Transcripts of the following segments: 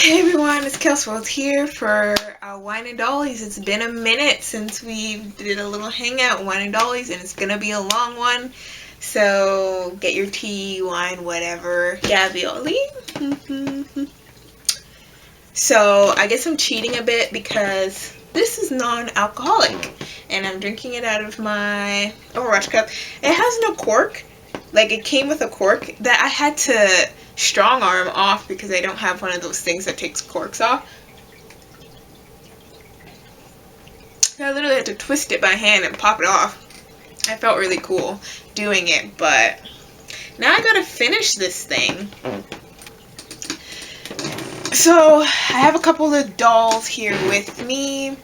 Hey everyone, it's Kelsworld here for our Wine and Dollies. It's been a minute since we did a little hangout, Wine and Dollies, and it's gonna be a long one. So get your tea, wine, whatever. Gavioli. So I guess I'm cheating a bit because this is non-alcoholic, and I'm drinking it out of my Overwatch cup. It has no cork. Like, it came with a cork that I had to strong arm off because I don't have one of those things that takes corks off. I literally had to twist it by hand and pop it off. I felt really cool doing it, but now I gotta finish this thing. So I have a couple of dolls here with me.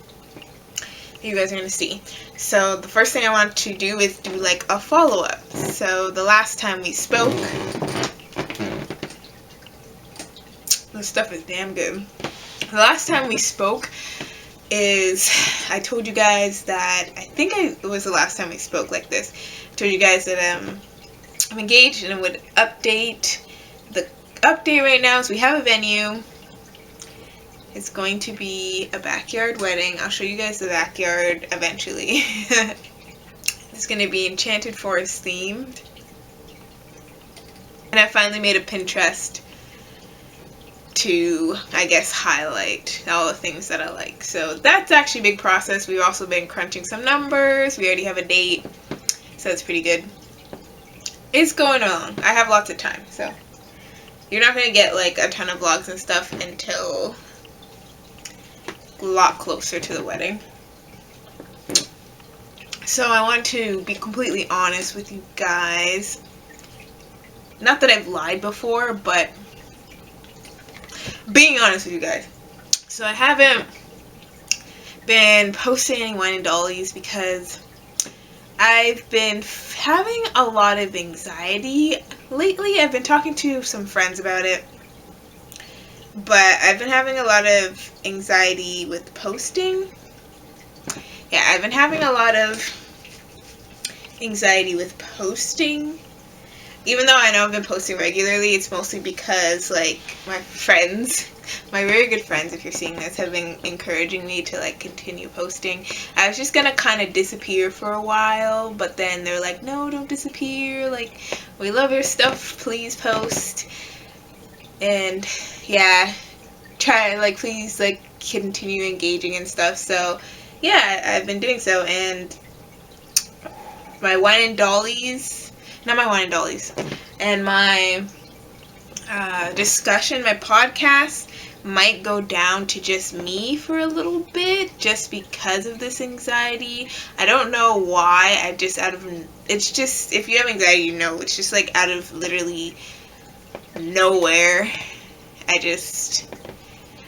You guys are gonna see. So the first thing I want to do is do like a follow-up. So the last time we spoke, this stuff is damn good. The last time we spoke is, I told you guys that, I think it was the last time we spoke like this. I told you guys that I'm engaged and I would update. The update right now is we have a venue. It's going to be a backyard wedding. I'll show you guys the backyard eventually. It's going to be Enchanted Forest themed. And I finally made a Pinterest to, I guess, highlight all the things that I like. So that's actually a big process. We've also been crunching some numbers. We already have a date. So it's pretty good. It's going along. I have lots of time. So you're not going to get like a ton of vlogs and stuff until a lot closer to the wedding. So I want to be completely honest with you guys. Not that I've lied before, but being honest with you guys. So I haven't been posting any Wine and Dollies because I've been having a lot of anxiety lately. I've been talking to some friends about it. But I've been having a lot of anxiety with posting. Yeah, I've been having a lot of anxiety with posting. Even though I know I've been posting regularly, it's mostly because, like, my friends, my very good friends, if you're seeing this, have been encouraging me to, like, continue posting. I was just gonna kind of disappear for a while, but then they're like, no, don't disappear. Like, we love your stuff. Please post. And yeah, try, like, please, like, continue engaging and stuff. So yeah, I've been doing so. And my Wine and Dollies, not my Wine and Dollies, and my discussion, my podcast might go down to just me for a little bit, just because of this anxiety. I don't know why. It's just, if you have anxiety, you know, it's just like out of literally nowhere.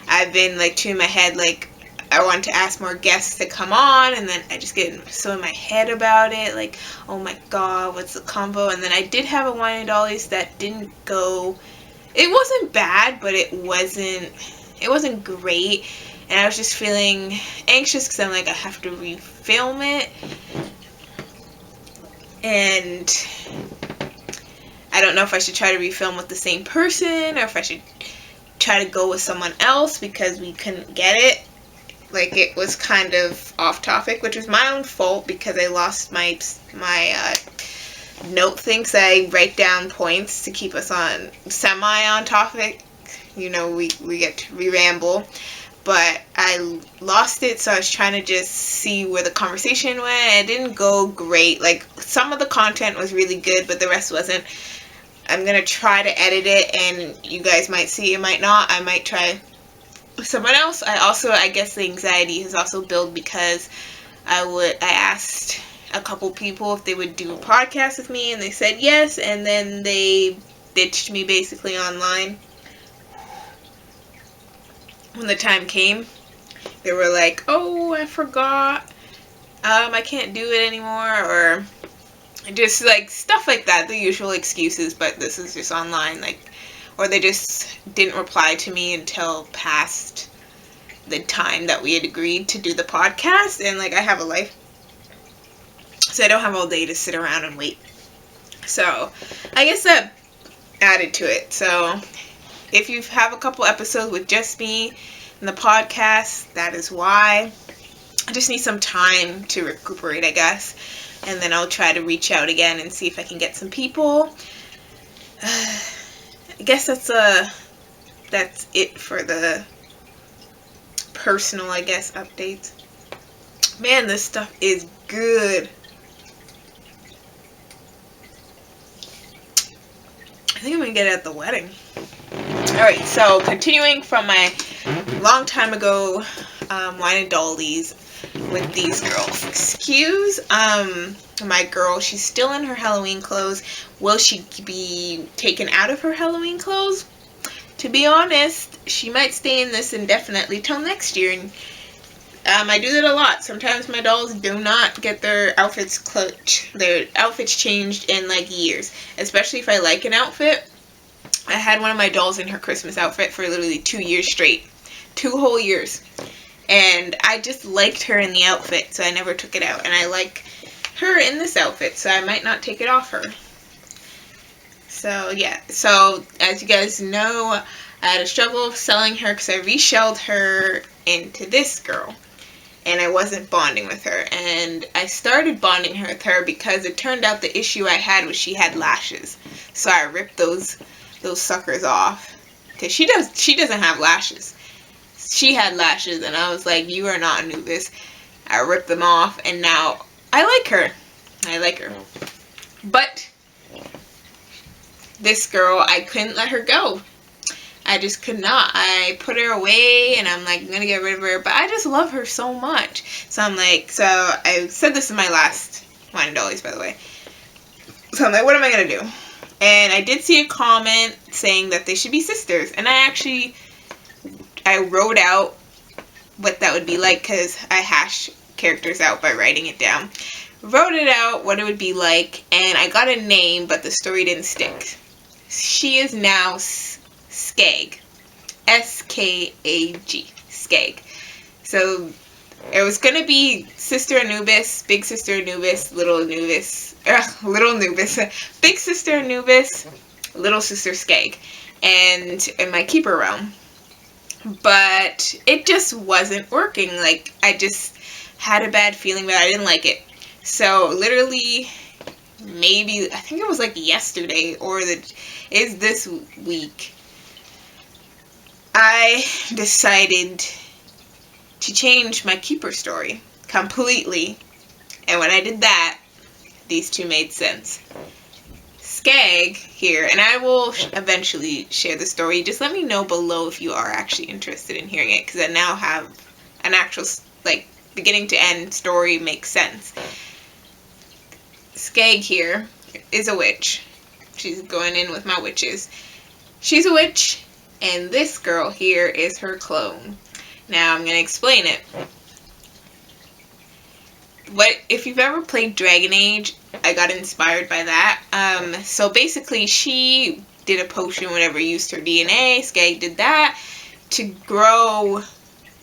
I've been like to in my head, like, I want to ask more guests to come on, and then I just get so in my head about it, like, oh my god, what's the combo? And then I did have a Wine and Dollies that didn't go, it wasn't bad, but it wasn't great, and I was just feeling anxious because I'm like, I have to refilm it, and I don't know if I should try to refilm with the same person, or if I should try to go with someone else because we couldn't get it. Like, it was kind of off topic, which was my own fault because I lost my note thing, so I write down points to keep us on semi on topic. You know, we ramble. But I lost it, so I was trying to just see where the conversation went. It didn't go great. Like, some of the content was really good, but the rest wasn't. I'm going to try to edit it, and you guys might see it, might not. I might try someone else. I guess the anxiety has also built because I asked a couple people if they would do a podcast with me, and they said yes, and then they ditched me basically online. When the time came, they were like, oh, I forgot, I can't do it anymore, or just like stuff like that, the usual excuses, but this is just online, like, or they just didn't reply to me until past the time that we had agreed to do the podcast, and like, I have a life, so I don't have all day to sit around and wait. So I guess that added to it. So if you have a couple episodes with just me in the podcast, that is why. I just need some time to recuperate, I guess. And then I'll try to reach out again and see if I can get some people. I guess that's it for the personal, I guess, updates. Man, this stuff is good. I think I'm gonna get it at the wedding. Alright, so continuing from my long time ago wine and Dollies with these girls. Excuse my girl, she's still in her Halloween clothes. Will she be taken out of her Halloween clothes? To be honest, she might stay in this indefinitely till next year. And I do that a lot. Sometimes my dolls do not get their outfits changed in like years, especially if I like an outfit. I had one of my dolls in her Christmas outfit for literally 2 years straight. 2 whole years. And I just liked her in the outfit, so I never took it out. And I like her in this outfit, so I might not take it off her. So, yeah. So, as you guys know, I had a struggle of selling her because I reshelled her into this girl. And I wasn't bonding with her. And I started bonding with her because it turned out the issue I had was she had lashes. So I ripped those suckers off. Because she doesn't have lashes. She had lashes, and I was like, you are not Anubis. I ripped them off, and now I like her. I like her. But this girl, I couldn't let her go. I just could not. I put her away, and I'm like, I'm gonna get rid of her, but I just love her so much. So I'm like, so I said this in my last Wine and Dollies, by the way. So I'm like, what am I gonna do? And I did see a comment saying that they should be sisters, and I wrote out what that would be like, because I hash characters out by writing it down. Wrote it out, what it would be like, and I got a name, but the story didn't stick. She is now Skag. S-K-A-G. Skag. So, it was going to be Sister Anubis, Big Sister Anubis, Little Anubis, Little Anubis, Big Sister Anubis, Little Sister Skag, and in my keeper realm. But it just wasn't working. Like, I just had a bad feeling that I didn't like it. So, literally, maybe, I think it was like yesterday, or this week, I decided to change my keeper story completely. And when I did that, these two made sense. Skag here, and I will eventually share the story. Just let me know below if you are actually interested in hearing it, because I now have an actual, like, beginning to end story makes sense. Skag here is a witch. She's going in with my witches. She's a witch, and this girl here is her clone. Now I'm going to explain it. If you've ever played Dragon Age, I got inspired by that. So basically, she did a potion, whatever, used her DNA. Skag did that to grow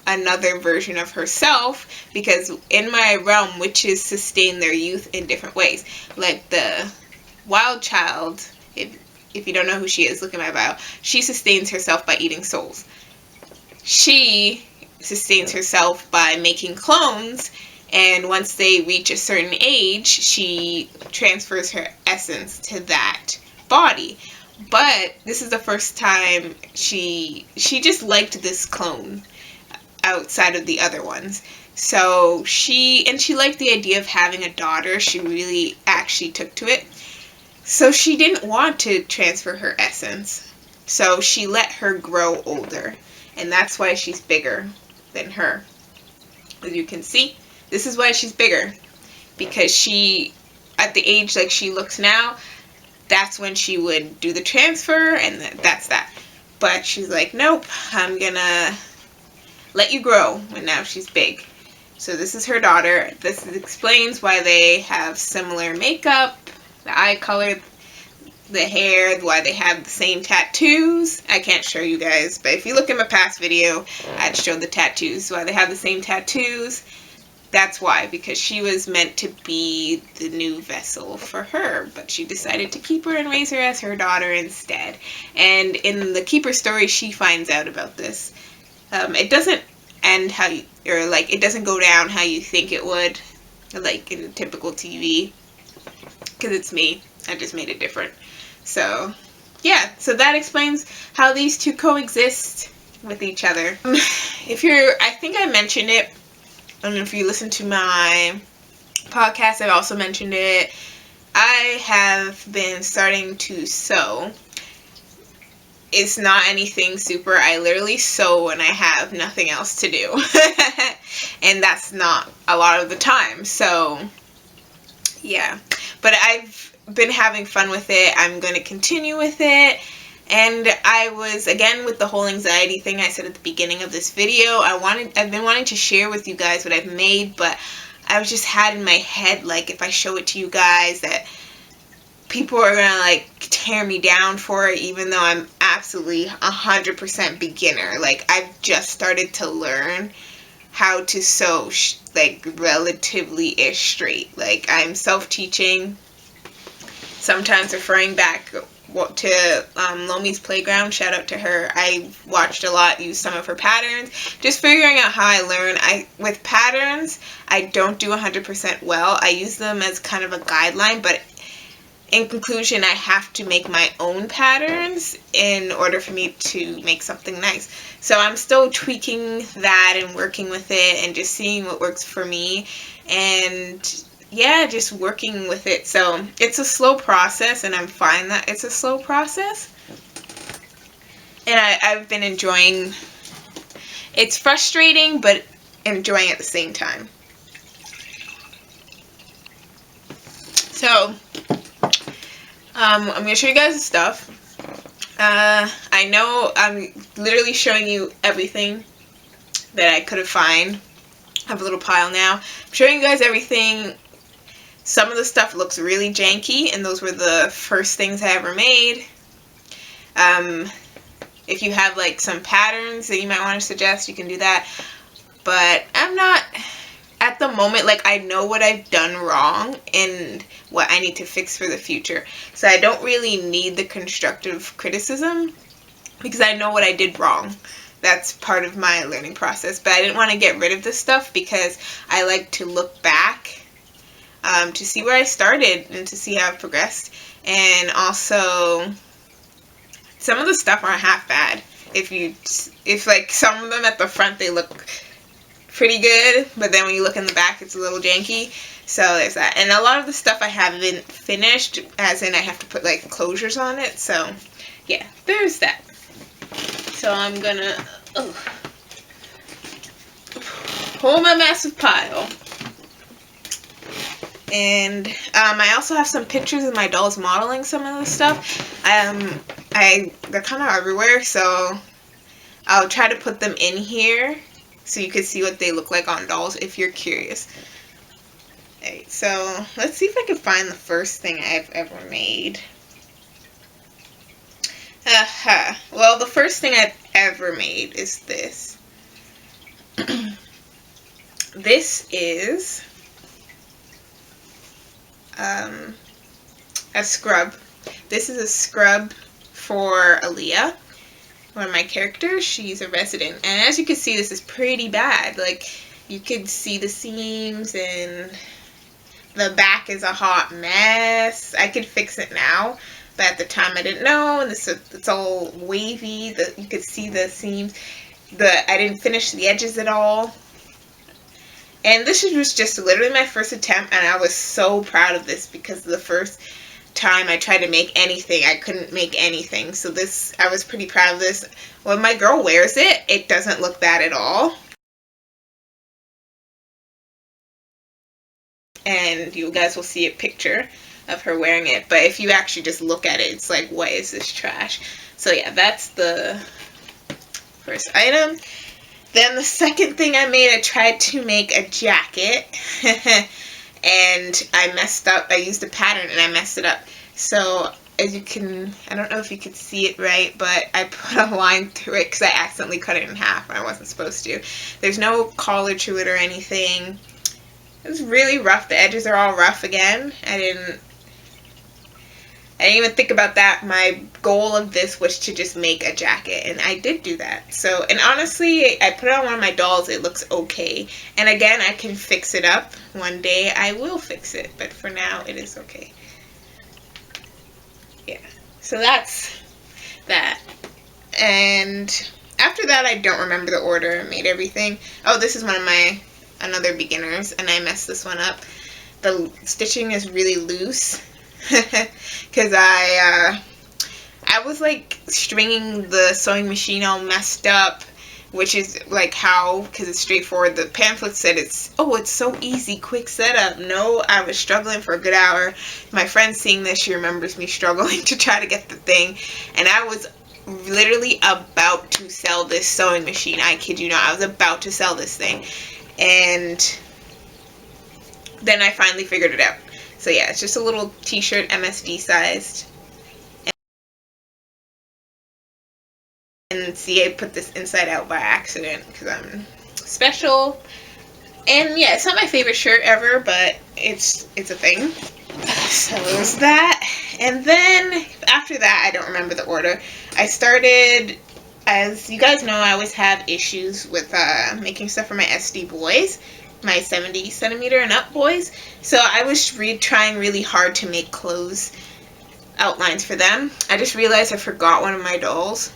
another version of herself, because in my realm, witches sustain their youth in different ways. Like the wild child, if you don't know who she is, look at my bio. She sustains herself by eating souls. She sustains herself by making clones, and once they reach a certain age, she transfers her essence to that body. But this is the first time she just liked this clone outside of the other ones. So she liked the idea of having a daughter. She really actually took to it. So she didn't want to transfer her essence. So she let her grow older. And that's why she's bigger than her. As you can see, this is why she's bigger. Because she, at the age like she looks now, that's when she would do the transfer, and that's that. But she's like, nope, I'm gonna let you grow when now she's big. So this is her daughter. This explains why they have similar makeup, the eye color, the hair, why they have the same tattoos. I can't show you guys, but if you look at my past video, I'd show the tattoos, why they have the same tattoos. that's why, because she was meant to be the new vessel for her, but she decided to keep her and raise her as her daughter instead. And in the Keeper story, she finds out about this. It doesn't end how you, or like, it doesn't go down how you think it would, like in typical TV, because it's me. I just made it different. So, yeah, so that explains how these two coexist with each other. I think I mentioned it, and if you listen to my podcast, I've also mentioned it. I have been starting to sew. It's not anything super. I literally sew when I have nothing else to do. And that's not a lot of the time. So, yeah. But I've been having fun with it. I'm going to continue with it. And I was, again, with the whole anxiety thing I said at the beginning of this video, I've been wanting to share with you guys what I've made, but I was just had in my head, like, if I show it to you guys, that people are gonna, like, tear me down for it, even though I'm absolutely 100% beginner. Like, I've just started to learn how to sew, like, relatively-ish straight. Like, I'm self-teaching, sometimes referring back to Lomi's Playground. Shout out to her. I watched a lot, used some of her patterns, just figuring out how I learn. With patterns, I don't do 100% well. I use them as kind of a guideline, but in conclusion, I have to make my own patterns in order for me to make something nice. So I'm still tweaking that and working with it and just seeing what works for me, and yeah, just working with it. So it's a slow process, and I'm fine that it's a slow process. And I've been enjoying. It's frustrating, but enjoying at the same time. So I'm going to show you guys the stuff. I know I'm literally showing you everything that I could have found. I have a little pile now. I'm showing you guys everything. Some of the stuff looks really janky, and those were the first things I ever made. If you have like some patterns that you might want to suggest, you can do that. But I'm not, at the moment, like, I know what I've done wrong and what I need to fix for the future. So I don't really need the constructive criticism because I know what I did wrong. That's part of my learning process. But I didn't want to get rid of this stuff because I like to look back to see where I started and to see how I've progressed. And also, some of the stuff aren't half bad. If like some of them at the front, they look pretty good, but then when you look in the back, it's a little janky. So there's that. And a lot of the stuff I haven't finished, as in I have to put like closures on it. So yeah, there's that. So I'm gonna hold my massive pile. And I also have some pictures of my dolls modeling some of the stuff. They're kind of everywhere, so I'll try to put them in here so you can see what they look like on dolls if you're curious. Alright, so let's see if I can find the first thing I've ever made. Well, the first thing I've ever made is this. This is a scrub. This is a scrub for Aaliyah, one of my characters. She's a resident, and as you can see, this is pretty bad. Like, you could see the seams, and the back is a hot mess. I could fix it now, but at the time I didn't know. And it's all wavy. You could see the seams. I didn't finish the edges at all. And this was just literally my first attempt, and I was so proud of this because the first time I tried to make anything, I couldn't make anything. So I was pretty proud of this. When my girl wears it, it doesn't look bad at all. And you guys will see a picture of her wearing it. But if you actually just look at it, it's like, what is this trash? So yeah, that's the first item. Then the second thing I made, I tried to make a jacket, and I messed up. I used a pattern, and I messed it up. So, as you can, I don't know if you could see it right, but I put a line through it because I accidentally cut it in half, and I wasn't supposed to. There's no collar to it or anything. It's really rough. The edges are all rough again. I didn't even think about that. My goal of this was to just make a jacket, and I did do that. So, and honestly, I put it on one of my dolls. It looks okay. And again, I can fix it up. One day I will fix it, but for now it is okay. Yeah. So that's that. And after that, I don't remember the order. I made everything. Oh, this is one of my another beginners, and I messed this one up. The stitching is really loose because I was like stringing the sewing machine all messed up, which is like how, because it's straightforward. The pamphlet said it's so easy, quick setup. No, I was struggling for a good hour. My friend seeing this, she remembers me struggling to try to get the thing, and I was literally about to sell this sewing machine. I kid you not, I was about to sell this thing, and then I finally figured it out. So yeah, it's just a little t-shirt, MSD sized. And see, I put this inside out by accident because I'm special. And yeah, it's not my favorite shirt ever, but it's a thing. So there's that. And then after that, I don't remember the order. I started, as you guys know, I always have issues with making stuff for my SD boys, my 70 centimeter and up boys. So I was trying really hard to make clothes outlines for them. I just realized I forgot one of my dolls.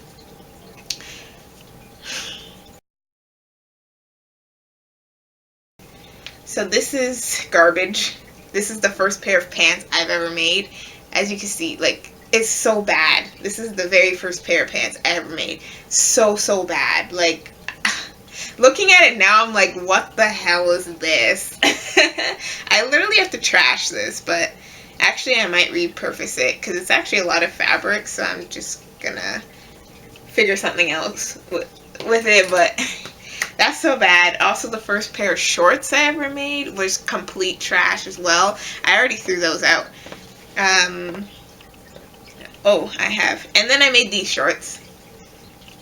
So this is garbage. This is the first pair of pants I've ever made. As you can see, like, it's so bad. This is the very first pair of pants I ever made. So bad. Like, looking at it now, I'm like, what the hell is this? I literally have to trash this, but actually I might repurpose it because it's actually a lot of fabric, so I'm just gonna figure something else with it, but that's so bad. Also, the first pair of shorts I ever made was complete trash as well. I already threw those out. Oh, I have. And then I made these shorts.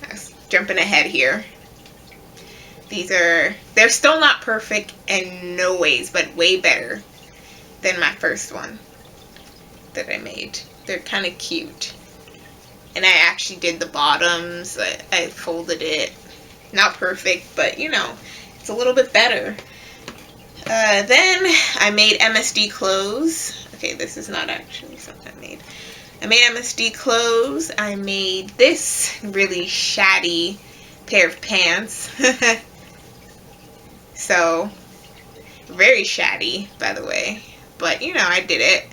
I was jumping ahead here. They're still not perfect in no ways, but way better than my first one that I made. They're kind of cute. And I actually did the bottoms. I folded it. Not perfect, but you know, it's a little bit better. Then I made MSD clothes. Okay, this is not actually something I made. I made MSD clothes. I made this really shabby pair of pants. So, very shabby, by the way. But, you know, I did it.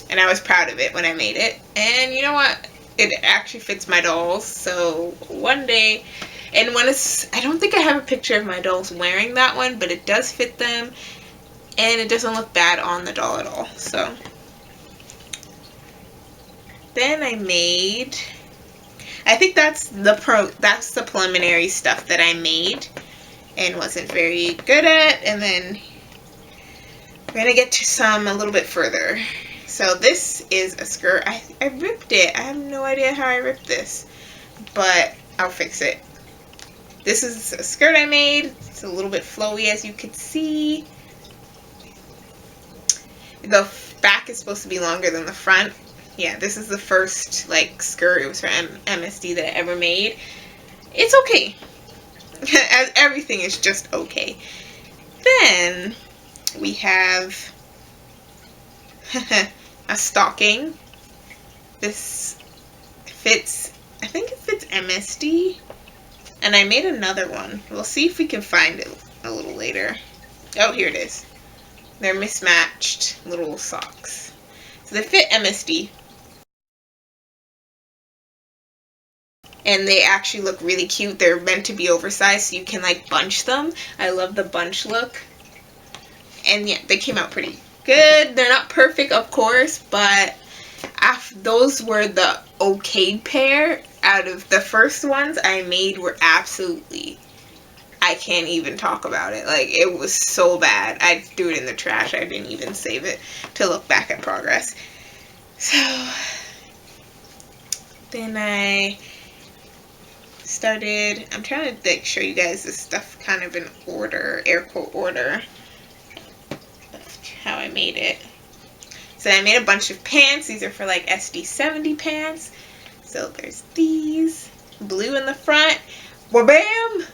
And I was proud of it when I made it. And you know what? It actually fits my dolls. So, one day, and when it's, I don't think I have a picture of my dolls wearing that one, but it does fit them. And it doesn't look bad on the doll at all. So, then I made, I think that's the preliminary stuff that I made and wasn't very good at. And then we're gonna get to some a little bit further. So this is a skirt. I ripped it. I have no idea how I ripped this, but I'll fix it. This is a skirt I made. It's a little bit flowy, as you can see. The back is supposed to be longer than the front. Yeah, this is the first like skirt. It was for MSD that I ever made. It's okay. As everything is just okay. Then we have a stocking. This fits, I think it fits MSD. And I made another one. We'll see if we can find it a little later. Oh, here it is. They're mismatched little socks. So they fit MSD. And they actually look really cute. They're meant to be oversized so you can like bunch them. I love the bunch look. And yeah, they came out pretty good. They're not perfect, of course, but those were the okay pair. Out of the first ones I made were absolutely, I can't even talk about it. Like, it was so bad. I threw it in the trash. I didn't even save it to look back at progress. So then I started, I'm trying to like show you guys this stuff kind of in order, air quote order, of how I made it. So I made a bunch of pants. These are for like SD70 pants. So there's these, blue in the front, bam,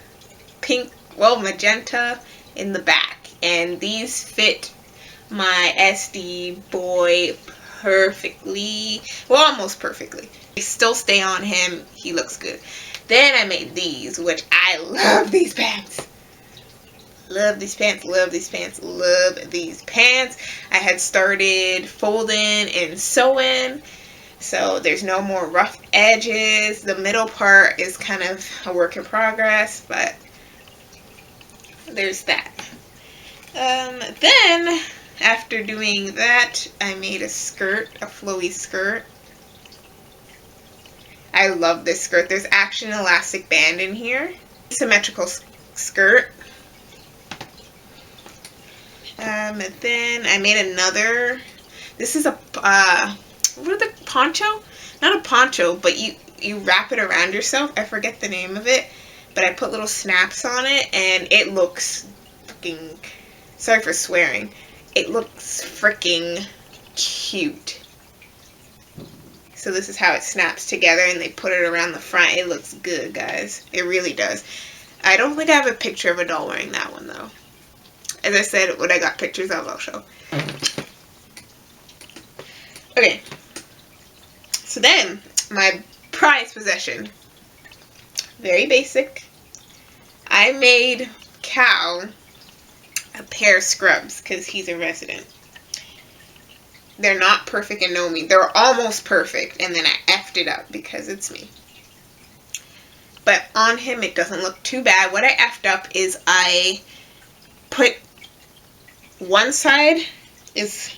pink, well, magenta in the back. And these fit my SD boy perfectly, well, almost perfectly. They still stay on him. He looks good. Then I made these, which I love these pants. Love these pants, love these pants, love these pants. I had started folding and sewing, so there's no more rough edges. The middle part is kind of a work in progress, but there's that. Then, after doing that, I made a skirt, a flowy skirt. I love this skirt. There's actually an elastic band in here. Symmetrical skirt. Then I made another, this is a, what are the, poncho? Not a poncho, but you wrap it around yourself. I forget the name of it, but I put little snaps on it, and it looks freaking, sorry for swearing, it looks freaking cute. So this is how it snaps together, and they put it around the front. It looks good, guys. It really does. I don't think I have a picture of a doll wearing that one, though. As I said, what I got pictures of, I'll show. Okay. So then, my prized possession. Very basic. I made Cal a pair of scrubs, because he's a resident. They're not perfect and know me. They're almost perfect, and then I effed it up because it's me. But on him, it doesn't look too bad. What I effed up is I put one side is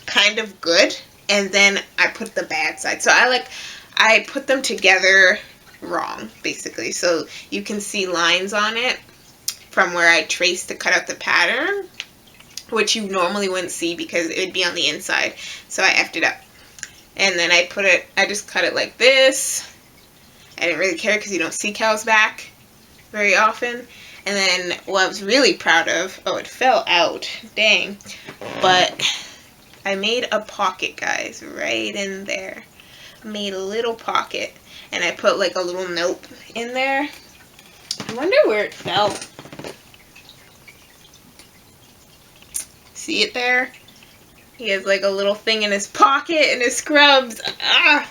kind of good, and then I put the bad side. So I put them together wrong, basically. So you can see lines on it from where I traced to cut out the pattern, which you normally wouldn't see because it would be on the inside. So I effed it up. And then I just cut it like this. I didn't really care because you don't see Cal's back very often. And then what I was really proud of, oh, it fell out, dang. But I made a pocket, guys, right in there. I made a little pocket, and I put like a little note in there. I wonder where it fell. See it there? He has like a little thing in his pocket and his scrubs. Ah!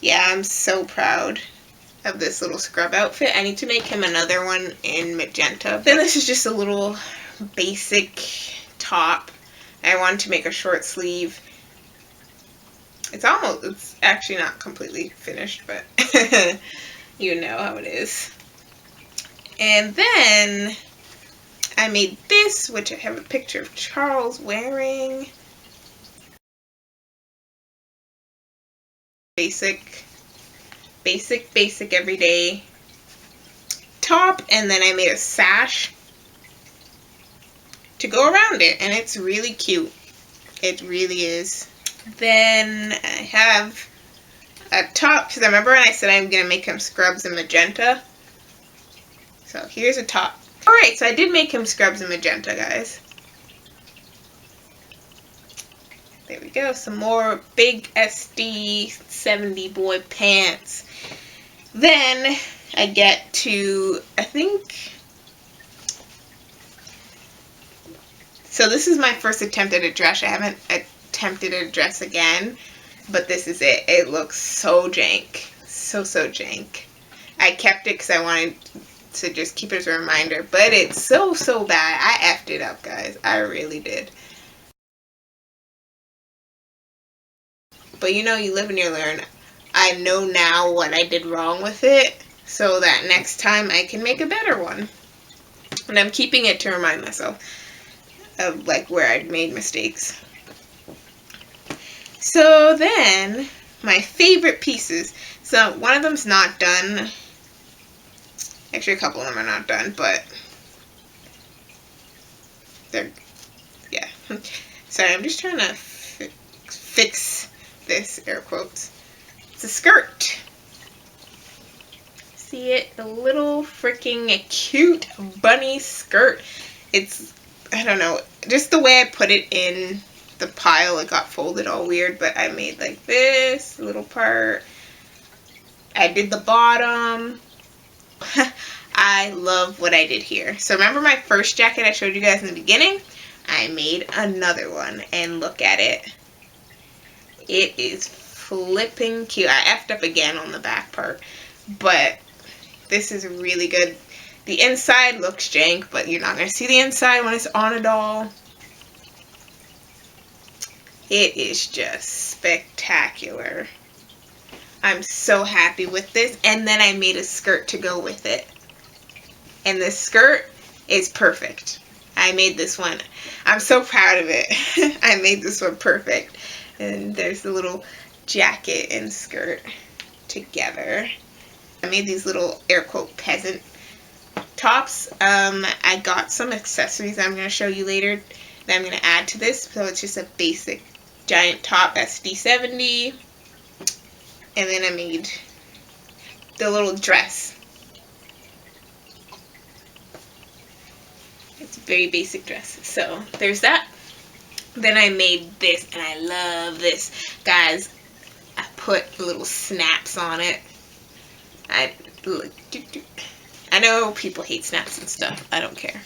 Yeah, I'm so proud of this little scrub outfit. I need to make him another one in magenta. Then this is just a little basic top. I wanted to make a short sleeve. It's actually not completely finished, but you know how it is. And then I made this, which I have a picture of Charles wearing. Basic everyday top, and then I made a sash to go around it, and it's really cute. It really is. Then I have a top, because I remember when I said I'm going to make him scrubs in magenta. So here's a top. Alright, so I did make him scrubs in magenta, guys. There we go, some more big SD70 boy pants. Then I get to, I think, so this is my first attempt at a dress. I haven't attempted a dress again, but this is it. It looks so jank. So jank. I kept it because I wanted to just keep it as a reminder, but it's so bad. I effed it up, guys. I really did. But you know, you live and you learn. I know now what I did wrong with it, so that next time I can make a better one. And I'm keeping it to remind myself of like where I'd made mistakes. So then, my favorite pieces. So one of them's not done. Actually, a couple of them are not done, but they're, yeah. Sorry, I'm just trying to fix this, air quotes. It's a skirt. See it? A little freaking cute bunny skirt. It's, I don't know, just the way I put it in the pile, it got folded all weird, but I made like this little part. I did the bottom. I love what I did here. So remember my first jacket I showed you guys in the beginning? I made another one, and look at it. It is flipping cute. I effed up again on the back part, but this is really good. The inside looks jank, but you're not going to see the inside when it's on a doll. It is just spectacular. I'm so happy with this. And then I made a skirt to go with it. And this skirt is perfect. I made this one. I'm so proud of it. I made this one perfect. And there's the little jacket and skirt together. I made these little air quote peasant tops. I got some accessories I'm going to show you later that I'm going to add to this. So it's just a basic giant top SD70. And then I made the little dress. It's a very basic dress. So there's that. Then I made this, and I love this. Guys, I put little snaps on it. I know people hate snaps and stuff. I don't care.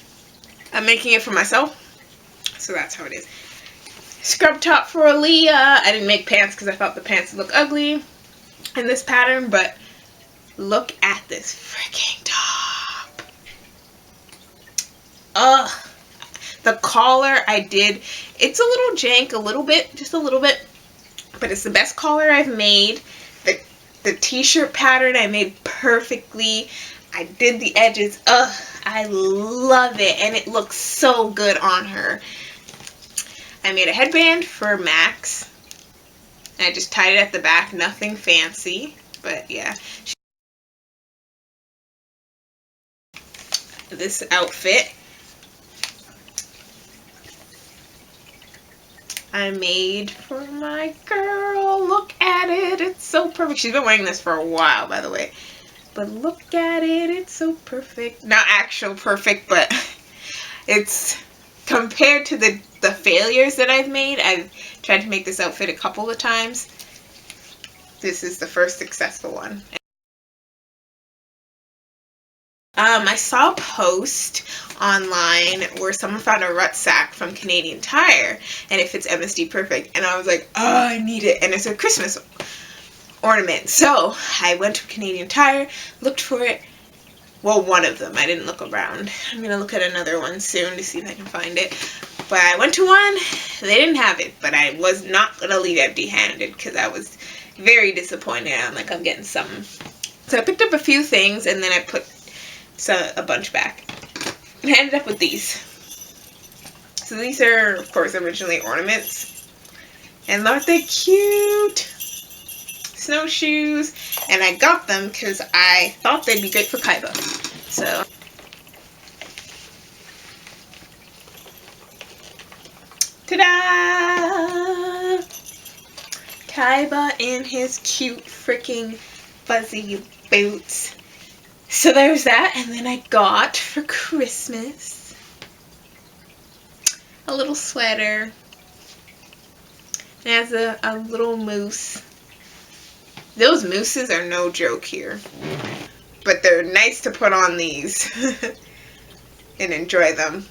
I'm making it for myself, so that's how it is. Scrub top for Aaliyah. I didn't make pants because I thought the pants would look ugly in this pattern, but look at this freaking top. Ugh. The collar I did, it's a little jank, a little bit, just a little bit, but it's the best collar I've made. The t-shirt pattern I made perfectly. I did the edges. Ugh, I love it, and it looks so good on her. I made a headband for Max. I just tied it at the back, nothing fancy, but yeah. This outfit I made for my girl. Look at it. It's so perfect. She's been wearing this for a while, by the way. But look at it. It's so perfect. Not actual perfect, but it's compared to the failures that I've made. I've tried to make this outfit a couple of times. This is the first successful one. I saw a post online where someone found a rucksack from Canadian Tire and it fits MSD perfect, and I was like, oh, I need it, and it's a Christmas ornament. So I went to Canadian Tire, looked for it. Well, one of them. I didn't look around. I'm gonna look at another one soon to see if I can find it. But I went to one, they didn't have it, but I was not gonna leave empty-handed because I was very disappointed. I'm like, I'm getting something. So I picked up a few things and then I put a bunch back. And I ended up with these. So these are, of course, originally ornaments. And aren't they cute? Snowshoes. And I got them because I thought they'd be great for Kaiba. So ta-da! Kaiba in his cute freaking fuzzy boots. So there's that, and then I got for Christmas a little sweater. It has a little moose. Those mooses are no joke here, but they're nice to put on these and enjoy them.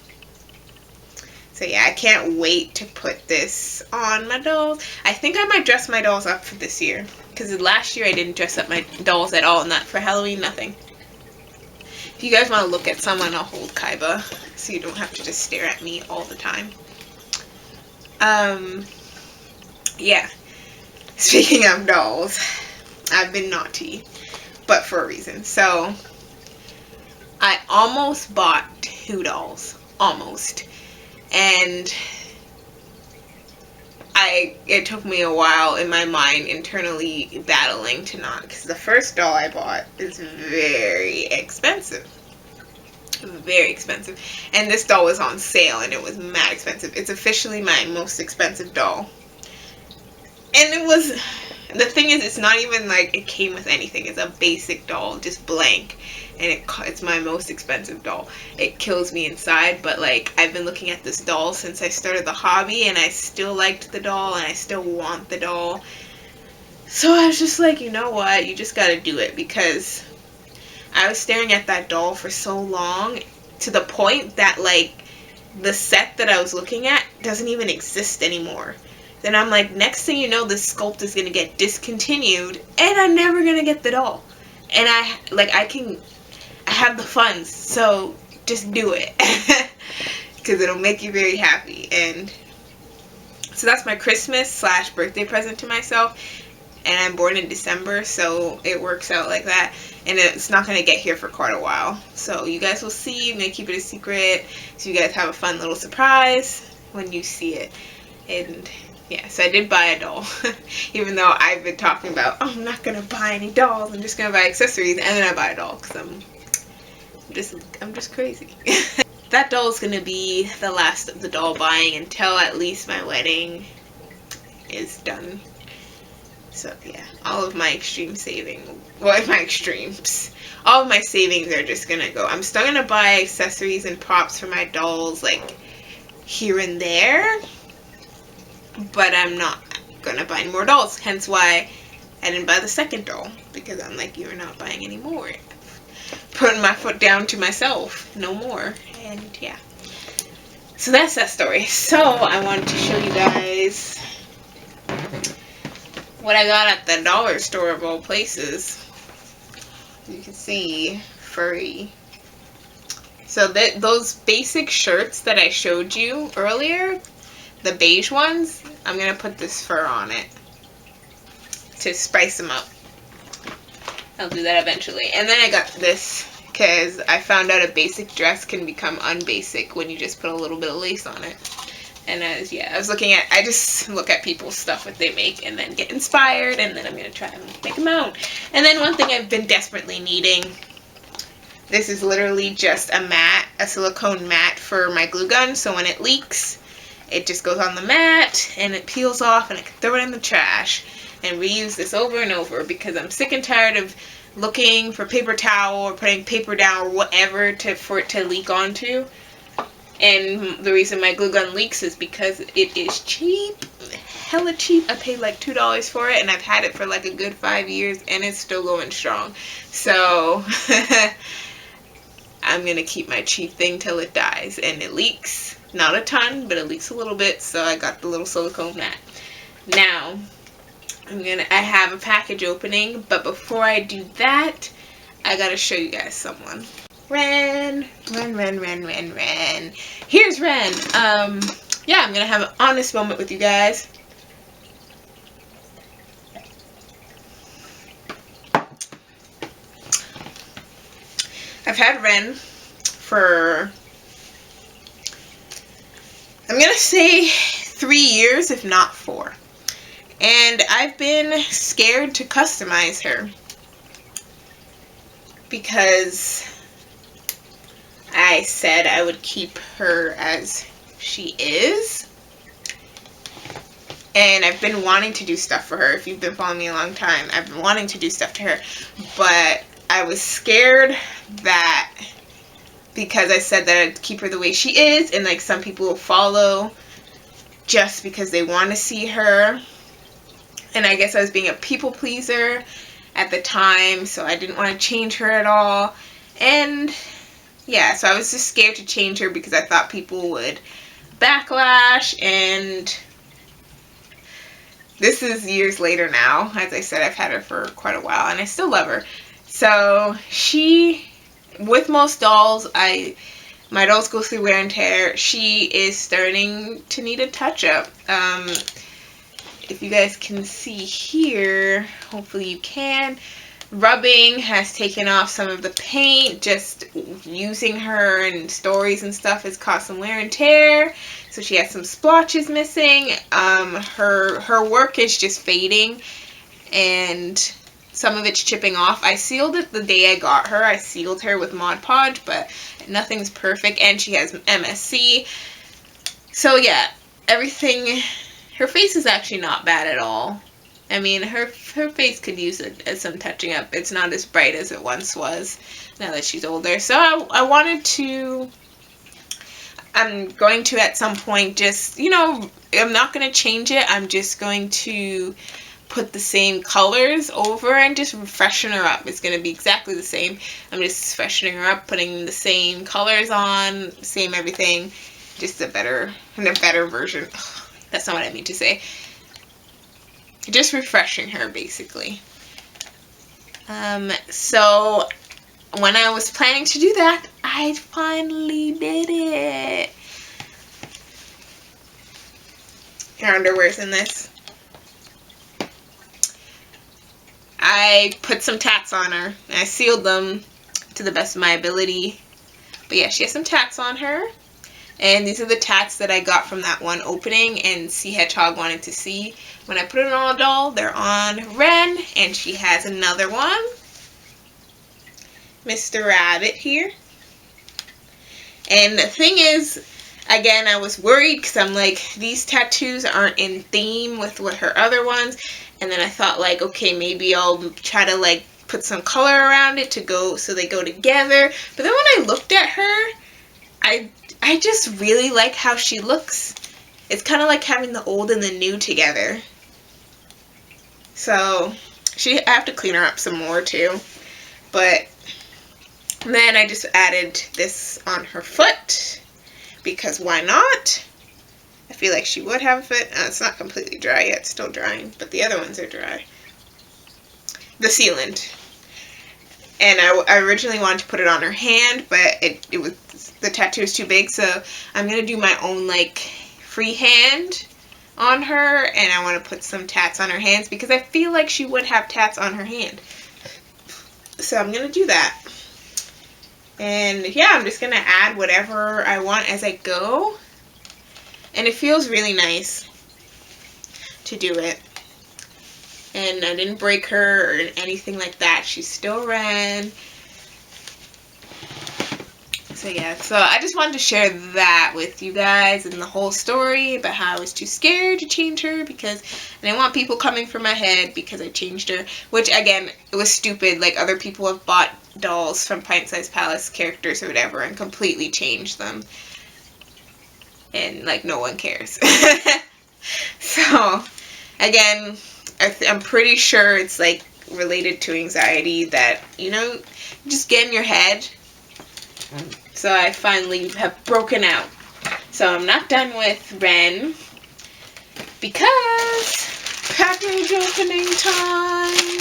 So yeah, I can't wait to put this on my dolls. I think I might dress my dolls up for this year, because last year I didn't dress up my dolls at all, not for Halloween, nothing. If you guys want to look at someone, I'll hold Kaiba so you don't have to just stare at me all the time. Yeah. Speaking of dolls, I've been naughty, but for a reason. So, I almost bought 2 dolls. Almost. And it took me a while in my mind internally battling to not, because the first doll I bought is very expensive. Very expensive. And this doll was on sale and it was mad expensive. It's officially my most expensive doll. And it was, the thing is, it's not even like it came with anything. It's a basic doll, just blank. And it's my most expensive doll. It kills me inside, but like, I've been looking at this doll since I started the hobby, and I still liked the doll, and I still want the doll. So I was just like, you know what, you just gotta do it, because I was staring at that doll for so long, to the point that like, the set that I was looking at doesn't even exist anymore. Then I'm like, next thing you know, this sculpt is gonna get discontinued, and I'm never gonna get the doll. And I have the funds, so just do it. Because it'll make you very happy. And so that's my Christmas / birthday present to myself. And I'm born in December, so it works out like that. And it's not going to get here for quite a while. So you guys will see. I'm going to keep it a secret, so you guys have a fun little surprise when you see it. And yeah, so I did buy a doll. Even though I've been talking about, oh, I'm not going to buy any dolls, I'm just going to buy accessories. And then I buy a doll, because I'm just crazy. That doll is going to be the last of the doll buying until at least my wedding is done. So yeah, all of my extreme saving, well, my extremes, all of my savings are just gonna go. I'm still gonna buy accessories and props for my dolls, like, here and there, but I'm not gonna buy any more dolls, hence why I didn't buy the second doll, because I'm like, you're not buying any more. Putting my foot down to myself, no more. And yeah, so that's that story. So I wanted to show you guys what I got at the dollar store of all places. You can see, furry. So those basic shirts that I showed you earlier, the beige ones, I'm gonna put this fur on it to spice them up. I'll do that eventually. And then I got this because I found out a basic dress can become unbasic when you just put a little bit of lace on it. And I was looking at, I just look at people's stuff, what they make, and then get inspired, and then I'm going to try and make them out. And then one thing I've been desperately needing, this is literally just a mat, a silicone mat for my glue gun, so when it leaks, it just goes on the mat, and it peels off, and I can throw it in the trash, and reuse this over and over, because I'm sick and tired of looking for paper towel, or putting paper down, or whatever for it to leak onto. And the reason my glue gun leaks is because it is cheap, hella cheap. I paid like $2 for it, and I've had it for like a good 5 years, and it's still going strong. So I'm gonna keep my cheap thing till it dies, and it leaks, not a ton, but it leaks a little bit. So I got the little silicone mat. Now I have a package opening, but before I do that, I gotta show you guys someone. Ren. Here's Ren. Yeah, I'm gonna have an honest moment with you guys. I've had Ren for, I'm gonna say 3 years, if not 4. And I've been scared to customize her, because I said I would keep her as she is. And I've been wanting to do stuff for her. If you've been following me a long time, I've been wanting to do stuff to her. But I was scared that, because I said that I'd keep her the way she is, and like some people will follow just because they want to see her. And I guess I was being a people pleaser at the time, so I didn't want to change her at all. And yeah, so I was just scared to change her because I thought people would backlash. And this is years later now. As I said, I've had her for quite a while, and I still love her. So she, with most dolls, my dolls go through wear and tear. She is starting to need a touch-up. If you guys can see here, hopefully you can, rubbing has taken off some of the paint. Just using her in stories and stuff has caused some wear and tear. So she has some splotches missing. Her work is just fading, and some of it's chipping off. I sealed it the day I got her. I sealed her with Mod Podge, but nothing's perfect, and she has MSC. So yeah, everything, her face is actually not bad at all. I mean, her face could use some touching up. It's not as bright as it once was now that she's older. So I wanted to, I'm going to at some point just, you know, I'm not going to change it. I'm just going to put the same colors over and just freshen her up. It's going to be exactly the same. I'm just freshening her up, putting the same colors on, same everything. Just a better version. That's not what I mean to say. Just refreshing her, basically. So when I was planning to do that, I finally did it. Her underwear's in this. I put some tats on her. I sealed them to the best of my ability. But yeah, she has some tats on her. And these are the tats that I got from that one opening and Sea Hedgehog wanted to see. When I put it on a doll, they're on Ren, and she has another one. Mr. Rabbit here. And the thing is, again, I was worried because I'm like, these tattoos aren't in theme with what her other ones. And then I thought like, okay, maybe I'll try to like put some color around it to go so they go together. But then when I looked at her, I just really like how she looks. It's kind of like having the old and the new together. So, I have to clean her up some more too. But then I just added this on her foot. Because why not? I feel like she would have a foot. It's not completely dry yet. It's still drying. But the other ones are dry. The sealant. And I originally wanted to put it on her hand, but it was, the tattoo is too big, so I'm going to do my own, like, free hand on her, and I want to put some tats on her hands, because I feel like she would have tats on her hand. So I'm going to do that. And, yeah, I'm just going to add whatever I want as I go. And it feels really nice to do it. And I didn't break her or anything like that. She still ran. So yeah, so I just wanted to share that with you guys and the whole story about how I was too scared to change her because I didn't want people coming for my head because I changed her. Which again, it was stupid. Like other people have bought dolls from Pint Size Palace characters or whatever and completely changed them. And like no one cares. So again, I'm pretty sure it's like related to anxiety that, you know, just get in your head. So I finally have broken out. So I'm not done with Ren because package opening time.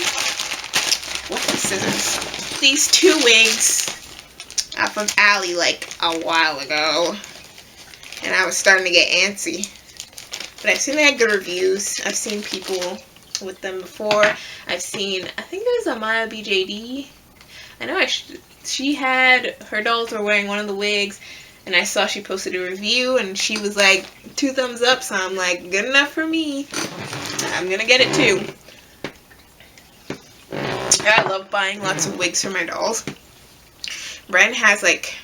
What's the scissors? These two wigs off of Allie like a while ago. And I was starting to get antsy. But I've seen they had good reviews. I've seen people with them before. I've seen, I think it was Amaya BJD. I know she had, her dolls were wearing one of the wigs, and I saw she posted a review, and she was like, 2 thumbs up, so I'm like, good enough for me. I'm gonna get it too. I love buying lots of wigs for my dolls. Ren has like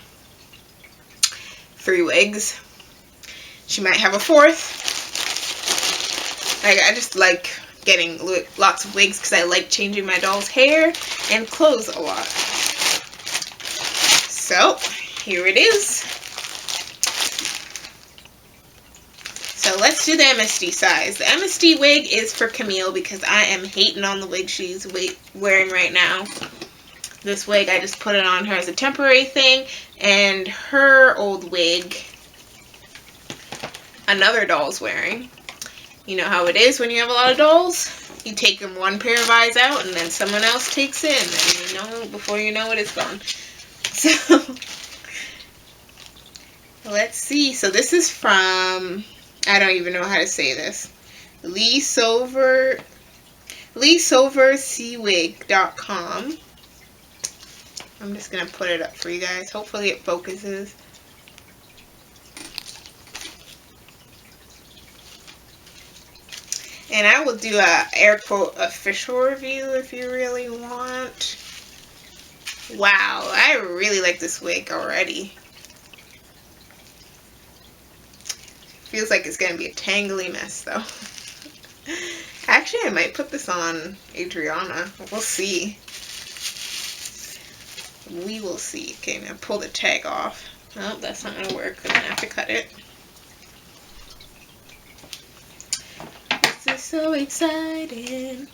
3 wigs. She might have a 4th. I just like getting lots of wigs because I like changing my doll's hair and clothes a lot. So, here it is. So, let's do the MSD size. The MSD wig is for Camille because I am hating on the wig she's wearing right now. This wig, I just put it on her as a temporary thing. And her old wig, another doll's wearing. You know how it is when you have a lot of dolls? You take them one pair of eyes out and then someone else takes it and then you know, before you know it, it's gone. So, let's see. So this is from, I don't even know how to say this. LeeSoverSeawig.com. I'm just going to put it up for you guys. Hopefully it focuses. And I will do a air quote official review if you really want. Wow, I really like this wig already. Feels like it's going to be a tangly mess though. Actually, I might put this on Adriana. We'll see. We will see. Okay, now pull the tag off. Oh, that's not gonna work. I'm gonna have to cut it. This is so exciting.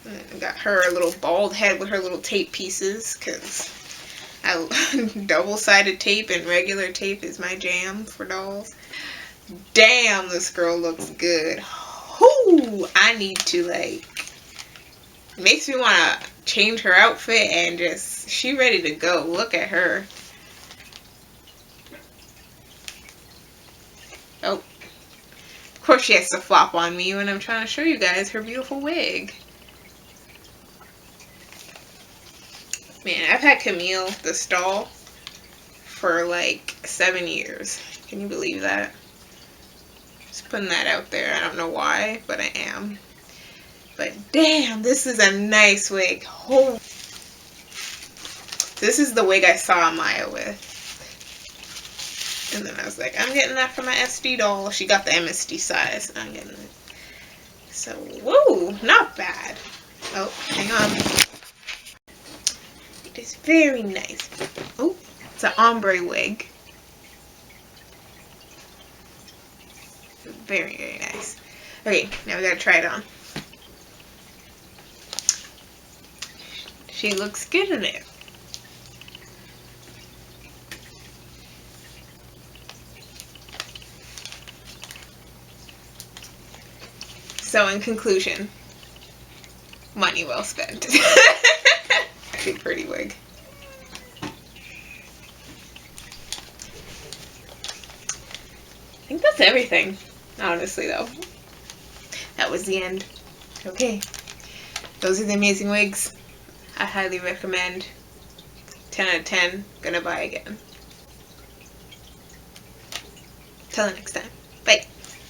I got her a little bald head with her little tape pieces, because double-sided tape and regular tape is my jam for dolls. Damn, this girl looks good. Whoo! I need to, like, makes me want to change her outfit and just, she ready to go. Look at her. Oh. Of course she has to flop on me when I'm trying to show you guys her beautiful wig. Man, I've had Camille, this doll, for like 7 years. Can you believe that? Just putting that out there. I don't know why, but I am. But damn, this is a nice wig. Oh. This is the wig I saw Maya with. And then I was like, I'm getting that for my SD doll. She got the MSD size. And I'm getting it. So, woo, not bad. Oh, hang on. It is very nice. Oh, it's an ombre wig. Very, very nice. Okay, now we gotta try it on. She looks good in it. So in conclusion, money well spent. Actually, pretty wig. I think that's everything, honestly though. That was the end. Okay, those are the amazing wigs. I highly recommend. 10 out of 10. Gonna buy again. Till next time. Bye.